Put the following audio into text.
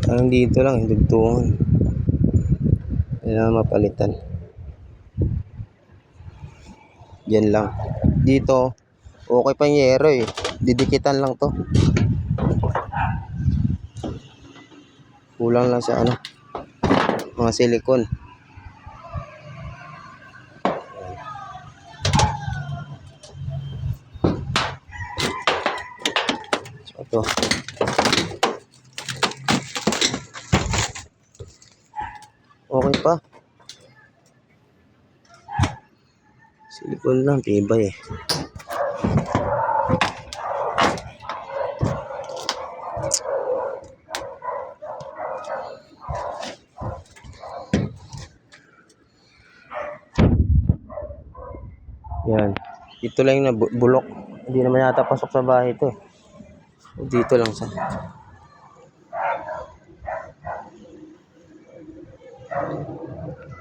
Ang dito lang, yung dugtungan. Kailangan mapalitan. Yan lang. Dito, okay pa yung yero eh. Didikitan lang to. Kulang lang sa ano, mga silikon. So, ito. Okay pa. Silikon lang, tibay eh. Yan. Dito lang yung bulok. Hindi naman yata pasok sa bahay ito. Dito lang sa.